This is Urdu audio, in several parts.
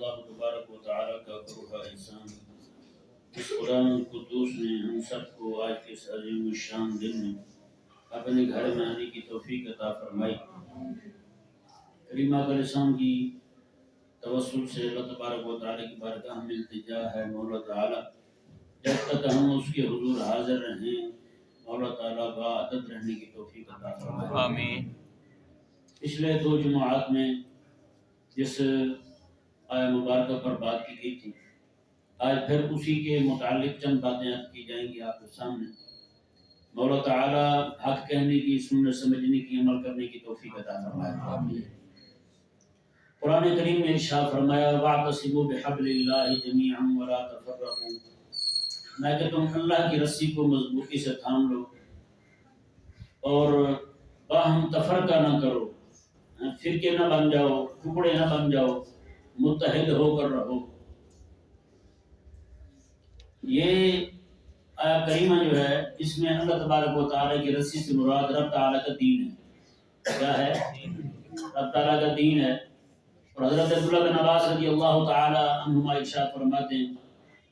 اللہ تبارک و تعالیٰ کا کرو احسان، اس قرآن القدوس نے ہم سب کو آج کے اس عظیم الشان دن میں اپنے گھر میں آنے کی توفیق عطا فرمائی۔ کریمہ علیہ السلام کی توسل سے اللہ تبارک و تعالیٰ کی بارگاہ میں التجا ہے مولا تعالیٰ جب تک ہم اس کے حضور حاضر رہیں مولا تعالیٰ باعدد رہنے کی توفیق عطا فرمائے، آمین۔ پچھلے 2 جمعات میں جس آیہ مبارکہ پر بات کی گئی تھی، آج پھر اسی کے متعلق چند باتیں عرض کی جائیں گی آپ کے سامنے۔ مولا تعالیٰ حق کہنے کی، سننے سمجھنے کی، عمل کرنے کی توفیق عطا فرمائے۔ آمین۔ قرآن کریم میں ارشاد فرمایا وَاعْتَصِمُوا بِحَبْلِ اللَّهِ جَمِيعًا وَلَا تَفَرَّقُوا، میں کہ تم اللہ کی رسی کو مضبوطی سے تھام لو اور باہم تفرقہ نہ کرو، فرقے نہ بن جاؤ، ٹکڑے نہ بن جاؤ، متحد ہو کر رہو۔ یہ آیہ کریمہ جو ہے اس میں اللہ تبارک و تعالیٰ کی رسی سے مراد رب تعالیٰ کا دین ہے۔ کیا ہے؟ رب تعالیٰ کا دین ہے۔ اور حضرت عبداللہ بن عباس رضی اللہ تعالیٰ عنہما ارشاد فرماتے ہیں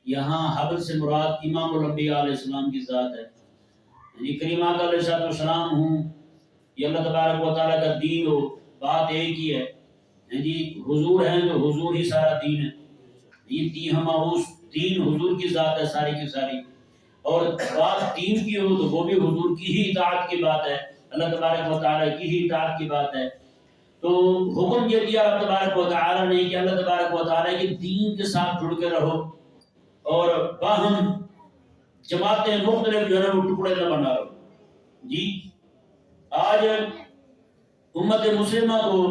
یہاں حبل سے مراد امام الانبیاء علیہ السلام کی ذات ہے، یعنی کریمہ کا علیہ السلام ہوں، یہ اللہ تبارک و تعالیٰ کا دین ہو، بات ایک ہی ہے، یعنی حضور ہیں تو حضور ہی سارا دین ہے، یہ دین حضور کی ذات ہے ساری کی ساری، اور بات دین کی ہو تو وہ بھی حضور کی ہی اطاعت کی بات ہے، اللہ تبارک و تعالیٰ کی ہی اطاعت کی بات ہے۔ تو حکم یہ دیا اللہ تبارک و تعالیٰ نے کہ اللہ تبارک و تعالیٰ کے دین کے ساتھ جڑ کے رہو اور باہم جماعتیں مختلف جو ہے وہ ٹکڑے نہ بنا رہو۔ جی آج امت مسلمہ کو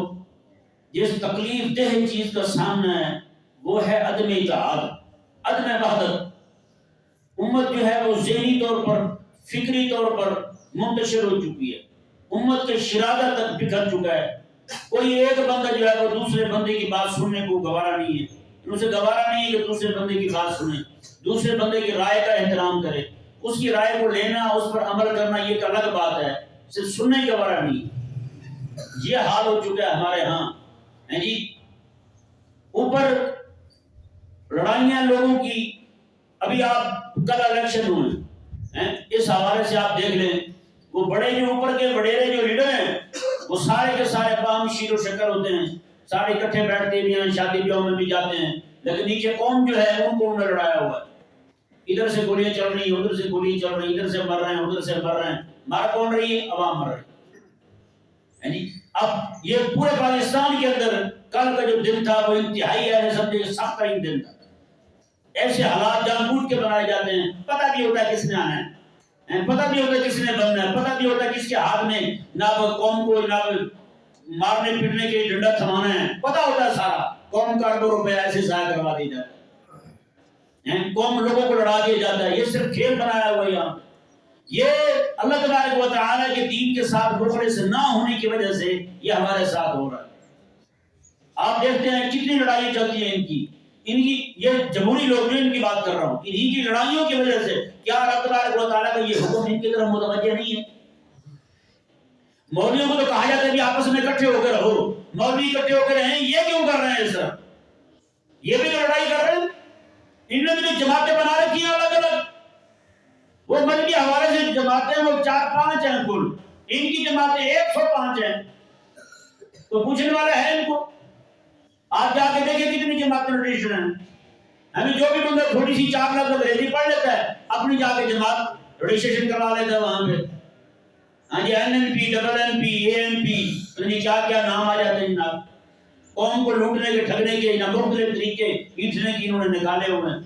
جس تکلیف دہ چیز کا سامنا ہے وہ ہے عدم اتحاد، عدم وحدت۔ امت جو ہے وہ ذہنی طور پر، فکری طور پر منتشر ہو چکی ہے، امت کے شرادہ تک بکھر چکا ہے، کوئی ایک بندہ جو ہے وہ دوسرے بندے کی بات سننے کو گوارا نہیں ہے، اسے گوارا نہیں ہے کہ دوسرے بندے کی بات سنے، دوسرے بندے کی رائے کا احترام کرے، اس کی رائے کو لینا، اس پر عمل کرنا یہ ایک الگ بات ہے، صرف سننے کی گوارا نہیں۔ یہ حال ہو چکا ہے ہمارے ہاں جی۔ اوپر لڑائیاں لوگوں کی، ابھی آپ کل الیکشن ہوئے، اس حوالے سے آپ دیکھ لیں وہ بڑے جو اوپر کے وڈیرے جو لیڈر ہیں وہ سارے کے سارے باہم شیر و شکر ہوتے ہیں، سارے اکٹھے بیٹھتے بھی ہیں، شادی بیاہوں میں بھی جاتے ہیں، لیکن نیچے قوم جو ہے ان کو انہوں نے لڑایا ہوا ہے، ادھر سے گولیاں چل رہی ہیں، ادھر سے گولیاں چل رہی ہیں، ادھر سے مر رہے ہیں، ادھر سے مر رہے ہیں، مار کون رہی ہے؟ عوام مر رہی ہے۔ اب یہ پورے پاکستان کے اندر کل کا جو دن تھا وہ انتہائی ہے سمجھے سخت ترین دن تھا۔ ایسے حالات جان بوجھ کے بنائے جاتے ہیں، پتہ بھی ہوتا ہے کس نے آنا ہے، پتہ بھی ہوتا ہے کس نے بننا ہے، پتہ بھی ہوتا ہے کس کے ہاتھ میں جناب قوم کو جناب مارنے پیٹنے کے ڈنڈا تھمانا ہے، پتہ ہوتا ہے سارا، قوم کا 2 روپے ایسے ضائع کروا دی جاتا ہے، قوم لوگوں کو لڑا دیا جاتا ہے، یہ صرف کھیل بنایا ہوا ہے یہاں۔ یہ اللہ تبارک و تعالیٰ کے دین کے ساتھ مخلص نہ ہونے کی وجہ سے یہ ہمارے ساتھ ہو رہا ہے۔ آپ دیکھتے ہیں کتنی لڑائی چلتی ہیں ان کی یہ جمہوری لوگ ان کی بات کر رہا ہوں، انہی کی لڑائیوں کی وجہ سے کیا اللہ تبارک و تعالیٰ کا یہ حکم ان کی طرف متوجہ نہیں ہے؟ مولویوں کو تو کہا جاتا ہے کہ آپس میں اکٹھے ہو کے رہو، مولوی اکٹھے ہو کے رہیں، یہ کیوں کر رہے ہیں اس طرح؟ یہ بھی تو لڑائی کر رہے ہیں، ان نے بھی جماعتیں بنا رکھی ہیں الگ الگ، وہ مذہبی حوالے سے جماعتیں وہ 4-5 ہیں کل، ان کی جماعتیں 105 ہیں، تو پوچھنے والا ہے ان کو؟ آپ جا کے دیکھیں کتنی جماعتیں رجسٹر ہیں، ہمیں جو بھی بندہ تھوڑی سی 4 لفظ انگریزی پڑھ لیتا ہے اپنی جا کے جماعت رجسٹریشن کروا لیتا ہے وہاں پہ، ہاں جی NNP NNP ANP یعنی کیا کیا نام آ جاتے ہیں جناب، قوم کو لوٹنے کے ٹھگنے کے مختلف طریقے پیٹنے کی انہوں نے نکالے ہوئے ہیں،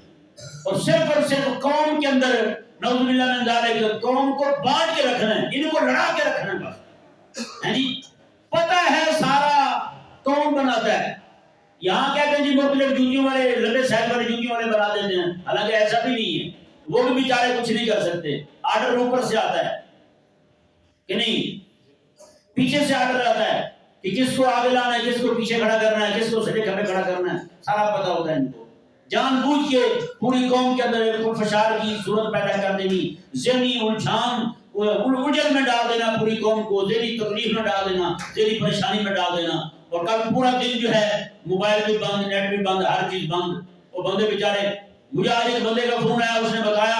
اور صرف قوم کے اندر نعوذ باللہ من ذالک قوم کو بانٹ کے رکھنا ہے، ان کو لڑا کے رکھنا ہے بس، ہاں جی پتہ ہے سارا کون بناتا ہے۔ یہاں کہتے ہیں جی مختلف جوتیوں والے لمبے سائز والے جوتیوں والے بنا دیتے ہیں، حالانکہ ایسا بھی نہیں ہے، وہ بھی بیچارے کچھ نہیں کر سکتے، آرڈر اوپر سے آتا ہے کہ نہیں، پیچھے سے آرڈر آتا ہے کہ کس کو آگے لانا ہے، کس کو پیچھے کھڑا کرنا ہے، کس کو سجے کھڑے کھڑا کرنا ہے، سارا پتہ ہوتا ہے ان کو۔ جان بوجھ کے پوری قوم کے اندر ایک فشار کی صورت پیدا کر دینی، ذہنی الجھان الجھن میں ڈال دینا، پوری قوم کو ذہنی تکلیف میں ڈال دینا، ذہنی پریشانی میں ڈال دینا، اور کل پورا دن جو ہے موبائل بھی بند، نیٹ بھی بند، ہر چیز بند. وہ بندے بیچارے، مجھے آج ایک بندے کا فون آیا، اس نے بتایا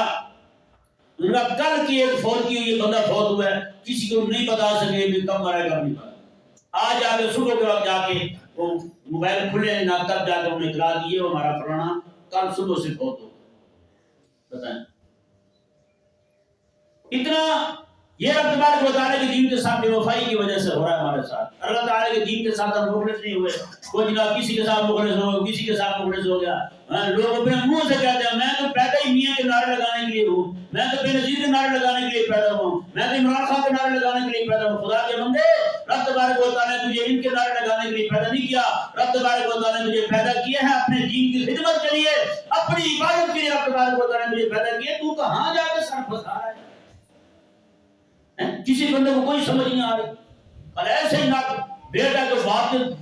انہوں نے کہا کل کی ایک فوت کی ہوئی بندہ فوت ہوا ہے، کسی کو نہیں بتا سکے کہ کب مرے کب نہیں مرے. آج آ کے صبح کے وقت جا کے وہ موبائل کھلے نہ تب جا کے انہیں اطلاع دیے وہ ہمارا فلانا کل صبح سے فوت ہو. بتائیں اتنا یہ رب تبارک و تعالیٰ کے دین کے ساتھ بے وفائی کی وجہ سے ہو رہا ہے ہمارے ساتھ. اللہ تعالیٰ کے دین کے ساتھ ہم مخلص نہیں ہوئے. کوئی جناب کسی کے ساتھ مخلص ہو گیا، کسی کے ساتھ مخلص ہو گیا. لوگ اپنے منہ سے کہتے ہیں میں تو پیدا ہی میاں کے نعرے لگانے کے لیے ہوں، میں تو بے نظیر کے نعرے لگانے کے لیے پیدا ہوں، میں تو عمران خان کے نعرے لگانے کے لیے پیدا ہوں. خدا کے بندے، رب تبارک و تعالیٰ نے تجھے ان کے نعرے لگانے کے لیے پیدا نہیں کیا. رب تبارک و تعالیٰ نے تجھے پیدا کیا ہے اپنے دین کی خدمت کے لیے، اپنی عبادت کے لیے. رب تبارک و تعالیٰ نے تجھے پیدا کیا، تو کہاں جا کے سر پھنسا رہا ہے؟ کسی بندے کو کوئی سمجھ نہیں آ رہی. اور ایسے ہی نہ بیٹا تو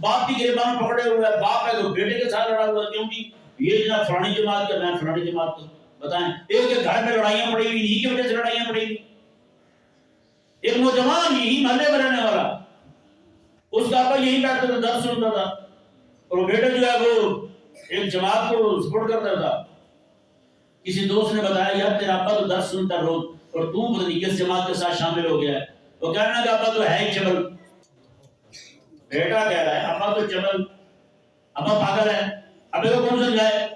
باپ کی گریبان پکڑے ہوئے ہے، باپ ہے تو بیٹے کے ساتھ لڑا ہوا ہے. کیوں جی یہ جناب فلانی جماعت کا، میں فلانی جماعت کا. بتائیں ایک ایک گھر میں لڑائیاں پڑی ہوئی، انہی کی وجہ سے لڑائیاں پڑی ہوئی. ایک نوجوان یہی محلے میں رہنے والا، اس کا ابا یہی بیٹھتا تھا درس سنتا تھا، اور وہ بیٹا جو ہے وہ ایک جماعت کو سپورٹ کرتا تھا. کسی دوست نے بتایا یار تیرا ابا تو درس سنتا روز اور تو پتہ نہیں کس جماعت کے ساتھ شامل ہو گیا ہے. وہ کہنا کہ ابا تو ہے ہی چبل. بیٹا کہہ رہا ہے ابا تو چبل، ابا پاگل ہے، ابے کو کون سمجھائے؟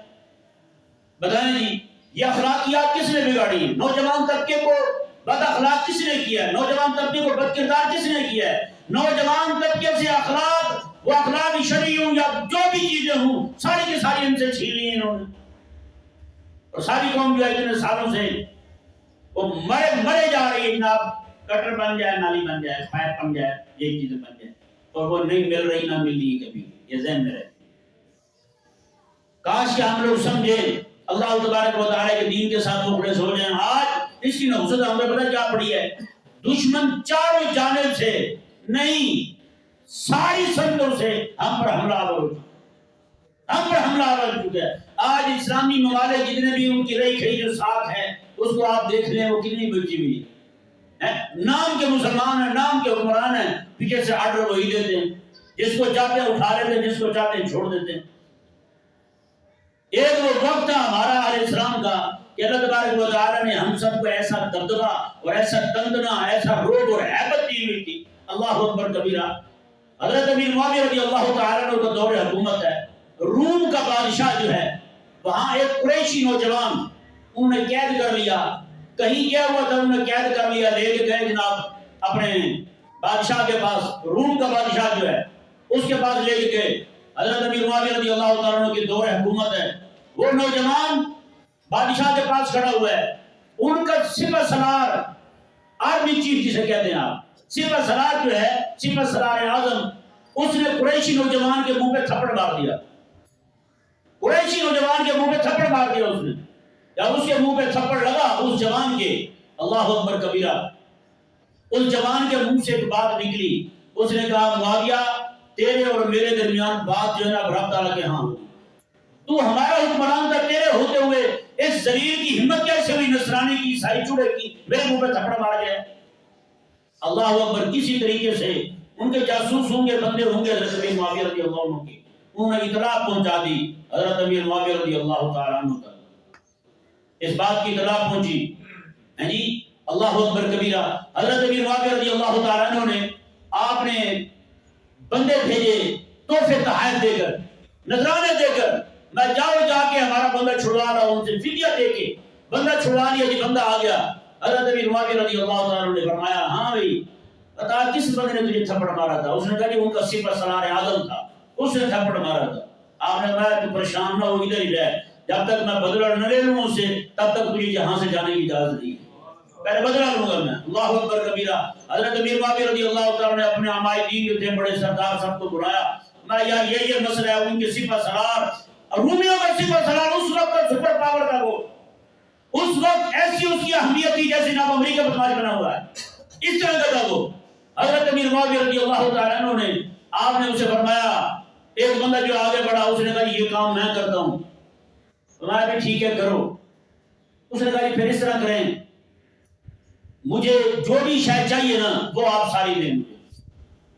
بتائیں جی یہ اخلاقیات کس نے بگاڑی ہے؟ نوجوان طبقے کو بد اخلاق کس نے کیا ہے؟ نوجوان طبقے کو بد کردار کس نے کیا ہے؟ نوجوان طبقے سے اخلاق، وہ اخلاق شرعی ہوں یا جو بھی چیزیں ہوں ساری کی ساری ان سے چھین لی انہوں نے. اور ساری قوم جو ہے اتنے سالوں سے وہ مرے جا رہی ہے. جناب کٹر بن جائے، نالی بن جائے، پائپ بن جائے، یہ چیزیں بن جائے، اور وہ نہیں مل رہی، نہ مل رہی کبھی. یہ ذہن میں رہے. کاش کہ ہم لوگ سمجھے اللہ تبارک و تعالیٰ کے دین کے ساتھ مخلص ہو جائیں. آج اس کی نحوست ہمیں پتہ کیا پڑی ہے؟ دشمن چاروں جانب سے نہیں ساری سمتوں سے ہم پر حملہ آور ہو چکا، ہم پر حملہ آور ہو چکا ہے. آج اسلامی ممالک جتنے بھی ان کی رئی کھئی جو ساتھ ہے اس کو آپ دیکھ لیں وہ کتنی بچی ہوئی ہے. نام کے مسلمان ہیں، نام کے حکمران ہیں، پیچھے سے آرڈر وہی دیتے ہیں، جس کو چاہتے ہیں اٹھا لیتے ہیں، جس کو چاہتے ہیں چھوڑ دیتے ہیں. ایک وہ وقت تھا ہمارا علیہ السلام کا کہ اللہ تبارک و تعالیٰ نے ہم سب کو ایسا دبدبہ اور ایسا تندنا، ایسا روب اور ہیبت دی ہوئی تھی. اللہ اکبر کبیرہ. حضرت امیر معاویہ رضی اللہ تعالیٰ عنہ کا دور حکومت ہے. روم کا بادشاہ جو ہے وہاں ایک قریشی نوجوان انہوں نے قید کر لیا. کہیں گیا ہوا تھا، انہوں نے قید کر لیا، لے کے گئے جناب اپنے بادشاہ کے پاس. روم کا بادشاہ جو ہے اس کے پاس لے کے گئے. حضرت امیر معاویہ رضی اللہ تعالیٰ عنہ کی دور حکومت ہے. وہ نوجوان بادشاہ کے پاس کھڑا ہوا ہے. ان کا سپہ سالار، آرمی چیف جسے کہتے ہیں آپ، سپہ سالار جو ہے، سپہ سالار اعظم، اس نے قریشی نوجوان کے منہ پہ تھپڑ مار دیا. قریشی نوجوان کے منہ پہ تھپڑ مار دیا اس نے. جب اس کے منہ پہ تھپڑ لگا اس جوان کے، اللہ اکبر کبیرہ، اس جوان کے منہ سے ایک بات نکلی. اس نے کہا معاویہ تیرے اور میرے درمیان بات جو ہے نا رب تعالیٰ کے ہاں ہوگی. تو ہمارا حکمران تھا، تیرے ہوتے ہوئے اس ذلیل کی ہمت کیسے ہوئی نصرانی کی، عیسائی چوڑے کی میرے منہ پہ تھپڑ مار گیا؟ اللہ اکبر. کسی طریقے سے ان کے جاسوس ہوں گے، بندے ہوں گے حضرت امیر معاویہ رضی اللہ عنہ کے، انہوں نے اطلاع پہنچا دی حضرت امیر معاویہ رضی اللہ تعالیٰ عنہ تک. اس بات کی اطلاع پہنچی ہے جی. اللہ اکبر کبیرہ. حضرت امیر معاویہ رضی اللہ تعالیٰ عنہ نے آپ نے بندے بھیجے تحفے تحائف دے کر، نذرانے دے کر، میں جاؤ جا کے ہمارا بندہ چھڑوا رہا ہوں، ان سے فدیہ دے کے بندہ چھڑوا لیا. جی بندہ آ گیا. حضرت امیر معاویہ رضی اللہ تعالیٰ عنہ نے فرمایا ہاں بھائی بتا کس بندے نے تجھے تھپڑ مارا تھا؟ اس نے کہا کہ ان کا سپہ سالار اعظم تھا، اس نے تھپڑ مارا تھا. آپ نے کہا تو پریشان نہ ہو، ادھر ہی رہ، جب تک میں بدلہ نہ لے لوں اس سے تب تک تجھے یہاں سے جانے کی اجازت نہیں ہے، پہلے بدلہ لوں گا میں. اللہ اکبر کبیرہ. حضرت امیر معاویہ رضی اللہ تعالیٰ نے اپنے عمائدین جو تھے بڑے سردار سب کو بلایا. میں یار یہ مسئلہ ہے. ان کے سپہ سالار، رومیوں کا سپہ سالار اس وقت کا سپر پاور تھا، وہ اس وقت ایسی اس کی اہمیت تھی جیسے نام امریکہ بدماش بنا ہوا ہے، اس طرح کا تھا وہ. حضرت امیر معاویہ رضی اللہ تعالیٰ عنہ نے، آپ نے اسے فرمایا، ایک بندہ جو آگے بڑھا اس نے کہا یہ کام میں کرتا ہوں. فرمایا بھی ٹھیک ہے کرو. اس نے کہا پھر اس طرح کریں، مجھے جو بھی شاید چاہیے نا وہ آپ ساری دیں مجھے.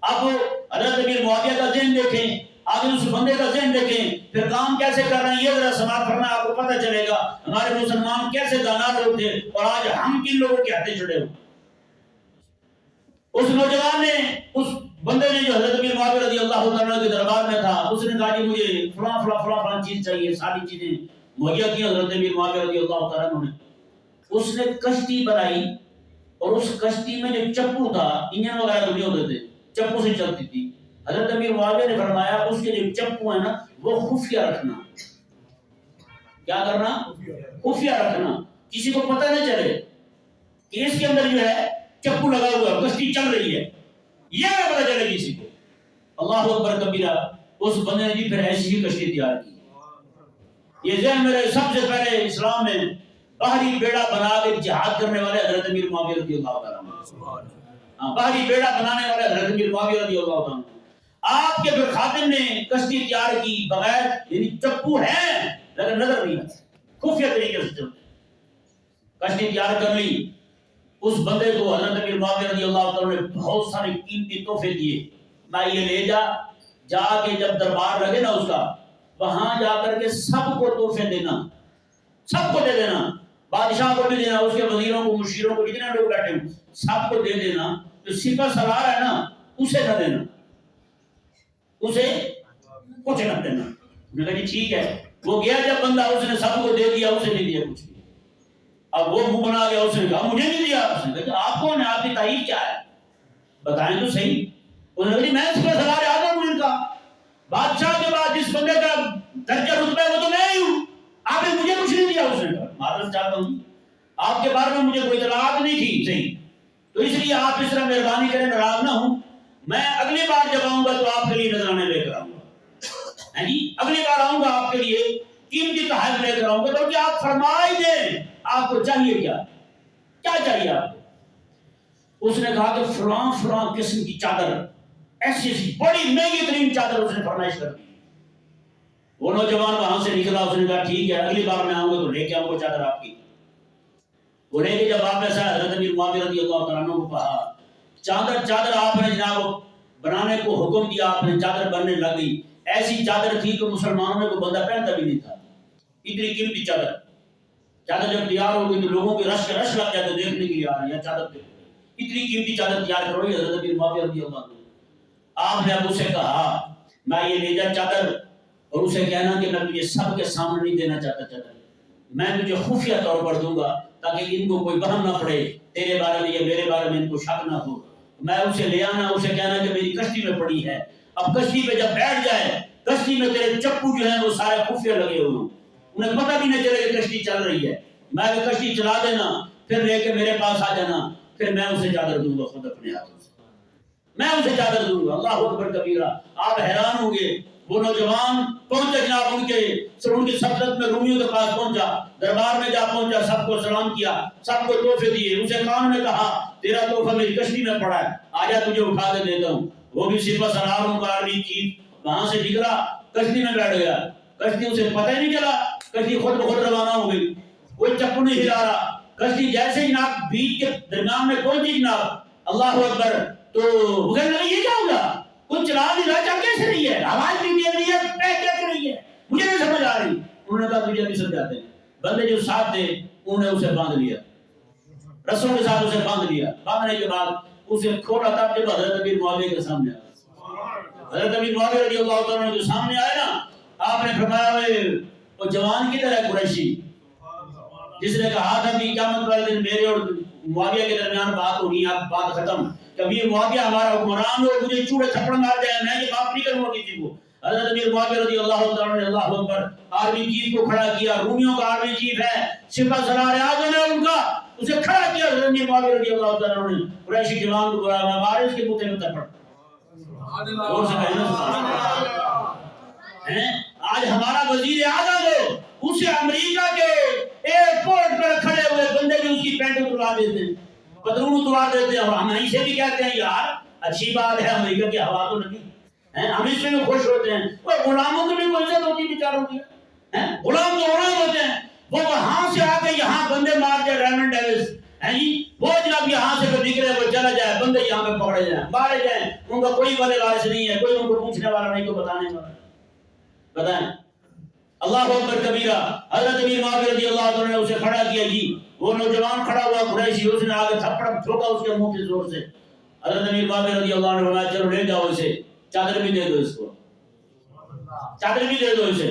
اب حضرت امیر معاویہ کا ذہن دیکھیں، آگے اس بندے کا ذہن دیکھیں، پھر کام کیسے کر رہے ہیں یہ ذرا سماعت فرمائیں، آپ کو پتہ چلے گا ہمارے مسلمان کیسے دانا لوگ تھے اور آج ہم کن لوگوں کے ہاتھے چڑھے ہو۔ اس نوجوان نے، اس بندے نے جو حضرت امیر معاویہ رضی اللہ تعالیٰ کے دربار میں تھا، اس نے کہا کہ مجھے فلاں فلاں فلاں فلاں چیز چاہیے، ساری چیزیں مہیا کی حضرت امیر معاویہ رضی اللہ تعالیٰ نے۔ اس نے کشتی بنائی اور اس کشتی میں جو چپو تھا، انجن وغیرہ تو نہیں ہوتے تھے، چپو سے چلتی تھی۔ حضرت امیر معاویہ نے فرمایا اس کے جو چپو ہیں نا وہ خفیہ رکھنا۔ کیا کرنا؟ خفیہ رکھنا، کسی کو پتہ نہ چلے کہ اس کے اندر جو ہے چپو لگا ہوا ہے، کشتی چل رہی ہے، یہ نہ پتہ چلے کسی کو۔ اللہ اکبر کبیرہ، اس بندے نے بھی پھر ایسی ہی کشتی تیار کی۔ یہ ذہن میرے سب سے پہلے اسلام میں باہری بیڑا بنا کے جہاد کرنے والے حضرت امیر معاویہ رضی اللہ تعالیٰ عنہ، باہری بیڑا بنانے والے حضرت امیر معاویہ رضی اللہ تعالیٰ عنہ۔ آپ کے پھر خادم نے کشتی تیار کی بغیر، یعنی چپو ہے لیکن نظر نہیں آتا، خفیہ طریقے سے چلتے، کشتی تیار کر لی۔ اس بندے کو حضرت امیر معاویہ رضی اللہ تعالیٰ نے بہت سارے قیمتی تحفے دیے، میں یہ لے جا کے جب دربار لگے نا اس کا، وہاں جا کر کے سب کو تحفے دینا، سب کو دے دینا، بادشاہ کو بھی دینا، اس کے وزیروں کو، مشیروں کو، جتنے لوگ بیٹھے ہیں سب کو دے دینا۔ جو سپہ سالار ہے نا اسے نہ دینا، اسے کچھ نہ دینا۔ میں نے کہا جی ٹھیک ہے۔ وہ گیا جب بندہ، اس نے سب کو دے دیا، اسے نہیں دیا کچھ بھی۔ اب وہ منہ بنا گیا، اس نے کہا مجھے نہیں دیا۔ اس نے کہا آپ کون ہیں، آپ کی تعریف کیا ہے، بتائیں تو صحیح۔ انہوں نے کہا میں سپہ سالار اعظم ہوں ان کا، بادشاہ کے بعد جس بندے کا درجہ رتبہ ہے وہ تو میں ہی ہوں، آپ نے مجھے کچھ نہیں دیا۔ اس نے کہا معذرت چاہتا ہوں، آپ کے بارے میں مجھے کوئی اطلاعات نہیں تھی، صحیح، تو اس لیے آپ اس طرح مہربانی کریں، ناراض نہ ہوں، میں اگلی بار جب آؤں گا تو آپ کے لیے نذرانے لے کر آؤں گا، جی اگلی بار آؤں گا آپ کے لیے قیمتی تحائف لے کر آؤں گا، تو کیا آپ فرمائی دیں آپ کو چاہیے کیا چاہیے آپ کو۔ اس نے کہا کہ فلاں فلاں قسم کی چادر، ایسی ایسی بڑی مہنگی ترین چادر اس نے فرمائش کر دی۔ وہ نوجوان وہاں سے نکلا، اس نے کہا ٹھیک ہے اگلی بار میں آؤں گا تو لے کے آؤں گا چادر آپ کی۔ وہ لے کے جب واپس آیا، حضرت امیر معاویہ رضی اللہ تعالیٰ عنہ کو کہا چادر آپ نے جناب بنانے کو حکم دیا، آپ نے چادر بننے لگ گئی۔ ایسی چادر تھی کہ مسلمانوں میں کوئی بندہ پہنتا بھی نہیں تھا، اتنی قیمتی چادر جب تیار ہو گئی تو لوگوں کے رش لگ جاتے دیکھنے کے لیے، آ رہی ہے چادر، اتنی قیمتی چادر تیار کرو گی حضرت امیر معاویہ رضی اللہ عنہ۔ آپ نے اب اسے کہا میں یہ لے جا چادر، اور اسے کہنا کہ میں تجھے سب کے سامنے نہیں دینا چاہتا چادر، میں تجھے خفیہ طور پر دوں گا تاکہ ان کو کوئی وہم نہ پڑے تیرے بارے میں یا میرے بارے میں ان کو شک نہ ہو۔ میں اسے لے آنا، اسے کہنا کہ میری کشتی میں پڑی ہے، اب کشتی پہ جب بیٹھ جائے، کشتی میں تیرے چپو جو ہیں وہ سارے خفیہ لگے ہوئے ہیں، انہیں پتہ بھی نہ چلے کہ کشتی چل رہی ہے۔ میں کشتی چلا دینا، پھر لے کے میرے پاس آ جانا، پھر میں اسے چادر دوں گا خود اپنے ہاتھوں سے، میں اسے چادر دوں گا۔ اللہ اکبر کبیرہ، آپ حیران ہوں گے۔ وہ نوجوان پہنچا جناب ان کی سلطنت میں، رومیوں کے پاس پہنچا، دربار میں جا پہنچا، سب کو سلام کیا، سب کو تحفے دیے۔ اسے کان نے کہا تیرا تحفہ میری کشتی میں پڑا ہے، آجا تجھے اٹھا کے دیتا ہوں۔ وہ بھی سپہ سالاروں کا آرمی چیف وہاں سے نکلا، کشتی میں بیٹھ گیا، کشتی اسے پتہ ہی نہیں چلا، کشتی خود بخود روانہ ہو گئی، کوئی چپو نہیں ہلا رہا۔ کشتی جیسے جناب بیچ کے درمیان میں پہنچی جناب، اللہ اکبر، تو وہ کہنے لگا یہ کیا ہوگا، کچھ چلا نہیں رہا، چل کیسے رہی ہے، آواز بھی دے رہی ہے، کیسے رہی ہے، مجھے نہیں سمجھ آ رہی۔ انہوں نے کہا تجھے نہیں سمجھاتے ہیں۔ بندے جو ساتھ تھے انہوں نے اسے باندھ لیا، رسول کے ساتھ اسے باندھ لیا۔ باندھنے کے بعد اسے کھولا تھا جب حضرت امیر معاویہ کے سامنے آیا۔ حضرت امیر معاویہ رضی اللہ تعالیٰ عنہ جو سامنے آئے نا، آپ نے فرمایا وہ جوان کدھر ہے قریشی جس نے کہا تھا کہ قیامت والے دن میرے اور معاویہ کے درمیان بات ہونی ہے، اب بات ختم، کبھی معاویہ ہمارا حکمران ہو، مجھے چوڑے تھپڑ مار جائے، میں یہ معاف نہیں کروں گا کسی کو۔ حضرت امیر معاویہ رضی اللہ تعالیٰ عنہ نے اللہ اکبر آرمی چیف کو کھڑا کیا، رومیوں کا آرمی چیف ہے، سپہ سالار اعظم ہے ان کا، اسے کھڑا کیا حضرت امیر معاویہ رضی اللہ تعالیٰ عنہ نے۔ قریشی جوان کو بلایا، میں مارے اس کے منہ میں تھپڑ، اور سے کہنا سبحان اللہ۔ آج ہمارا وزیر اعظم ہو، اسے امریکہ کے ایئرپورٹ پر کھڑے ہوئے بندے جو اس کی پینٹ اتروا دیتے ہیں، پتلون اتروا دیتے ہیں، اور ہم اسے بھی کہتے ہیں یار اچھی بات ہے، امریکہ کی ہوا تو نہیں، ہم اس میں خوش ہوتے ہیں۔ وہ غلاموں کی بھی کوئی عزت ہوتی ہے بیچاروں کی، غلام تو غلام ہوتے ہیں، وہ وہاں سے آ کے یہاں بندے مار دے، ریمنڈ ڈیوس ہیں جی وہ جناب یہاں سے پھر نکلے وہ چلا جائے بندے یہاں پہ پکڑے جائیں مارے جائیں ان کا کوئی والے وارث نہیں ہے کوئی ان کو پوچھنے والا نہیں کوئی بتانے والا بتائیں اللہ اکبر کبیرہ حضرت امیر معاویہ رضی اللہ عنہ نے اسے کھڑا کیا جی وہ نوجوان کھڑا ہوا قریشی اس نے آگے تھپڑ ٹھوکا اس کے منہ پہ زور سے حضرت امیر معاویہ رضی اللہ عنہ نے فرمایا چلو لے جاؤ اسے چادر بھی دے دو اس کو چادر بھی دے دو اسے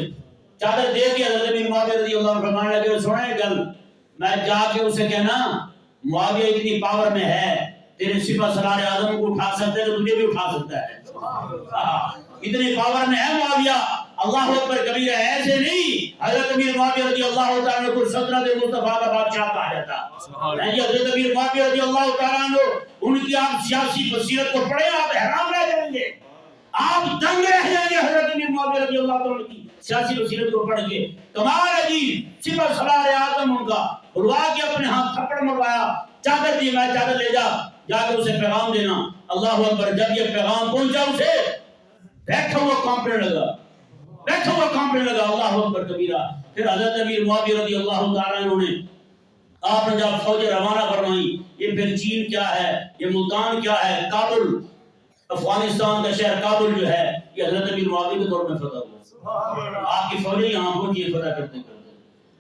چادر دے کے حضرت امیر معاویہ رضی اللہ عنہ فرمانے لگے سنیں گل میں جا کے اسے کہنا معاویہ اتنی پاور میں ہے تیرے سپہ سالار اعظم کو اٹھا سکتا ہے تو تجھے بھی اٹھا سکتا ہے اتنے پاور میں ہے معاویہ اللہ اکبر کبیرہ ایسے نہیں حضرت امیر معاویہ رضی اللہ تعالیٰ کو سلطنت مصطفیٰ کا بادشاہ کہا جاتا ہے حضرت امیر معاویہ رضی اللہ تعالیٰ عنہ ان کی آپ سیاسی بصیرت کو پڑھیں آپ حیران رہ جائیں گے آپ دنگ رہ جائیں گے حضرت امیر معاویہ رضی اللہ تعالیٰ کی سیاسی بصیرت کو پڑھ کے کمال ہے جی سپہ سالار اعظم ان کا اڑوا کے اپنے ہاتھ تھپڑ مروایا چادر دی میں چادر لے جا کے اسے پیغام دینا اللہ اکبر جب یہ پیغام پہنچا اسے بیٹھا ہوا کانپنے لگا اللہ اکبر کبیرہ پھر حضرت امیر معاویہ رضی اللہ تعالیٰ عنہ نے آپ نے جب فوجیں روانہ فرمائی یہ پھر چین کیا ہے یہ ملتان کیا ہے کابل افغانستان کا شہر کابل جو ہے یہ حضرت امیر معاویہ کے دور میں فتح ہوا آپ کی فوجیں یہاں پہنچی فتح کرتے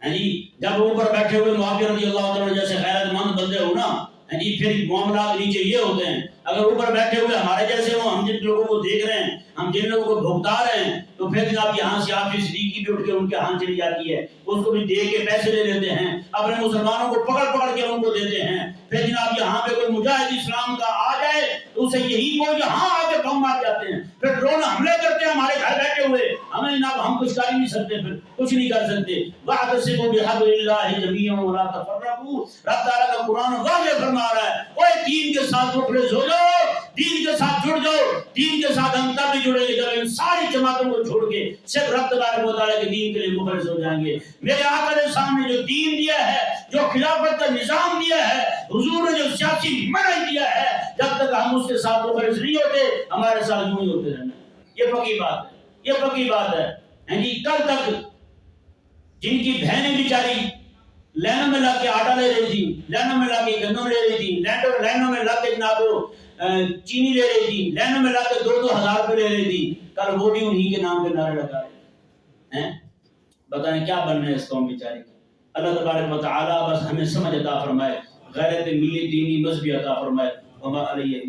جی جب اوپر بیٹھے ہوئے معاویہ رضی اللہ عنہ جیسے غیرت مند بندے ہو نا جی پھر معاملات نیچے یہ ہوتے ہیں اگر اوپر بیٹھے ہوئے ہمارے جیسے ہوں ہم جن لوگوں کو دیکھ رہے ہیں ہم جن لوگوں کو بھگتا رہے ہیں تو پھر جناب یہاں سے آپ کی صدیقی بھی اٹھ کے ان کے ہاتھ چلی جاتی ہے اس کو بھی دے کے پیسے لے لیتے ہیں اپنے مسلمانوں کو پکڑ کے ان کو دیتے ہیں پھر جناب یہاں پہ کوئی مجاہد اسلام کا آ جائے تو اسے یہی وہ یہاں آ کے بم مار جاتے ہیں پھر ڈرون حملے کرتے ہیں ہمارے گھر بیٹھے ہوئے ہمیں جناب ہم کچھ کر ہی نہیں سکتے پھر کچھ نہیں کر سکتے وَاعْتَصِمُوا بِحَبْلِ اللَّهِ جَمِيعًا وَلَا تَفَرَّقُوا رب تعالیٰ کا قرآن واضح فرما رہا ہے اوے دین کے ساتھ مخلص ہو جاؤ دین کے ساتھ جڑ جاؤ دین کے ساتھ ہم تب بھی جڑیں گے جب ان ساری جماعتوں کو چھوڑ کے صرف رب تبارک و تعالیٰ کے دین کے لیے مخلص ہو جائیں گے میرے آقا نے سامنے جو دین دیا ہے جو خلافت کا نظام دیا ہے حضور نے جو سیاسی منہج دیا ہے جب تک ہم اس کے ساتھ مخلص نہیں ہوتے ہمارے ساتھ یوں ہی ہوتے رہنا یہ پکی بات ہے جی کل تک جن کی بہنیں بیچاری لینوں میں لگ کے آٹا لے رہی تھی لینوں میں لگ کے گندم لے رہی تھی لینوں میں لگ کے جناب چینی لے رہی تھی لینوں میں لگ کے 2,000 روپے لے رہی تھی کل وہ بھی انہی کے نام پہ نعرے لگا رہے ہیں بتائیں کیا بننا ہے اس قوم بیچاری کا اللہ تبارک و تعالی بس ہمیں سمجھ عطا فرمائے غیرت ملی دینی مذہبی عطا فرمائے وما علیہ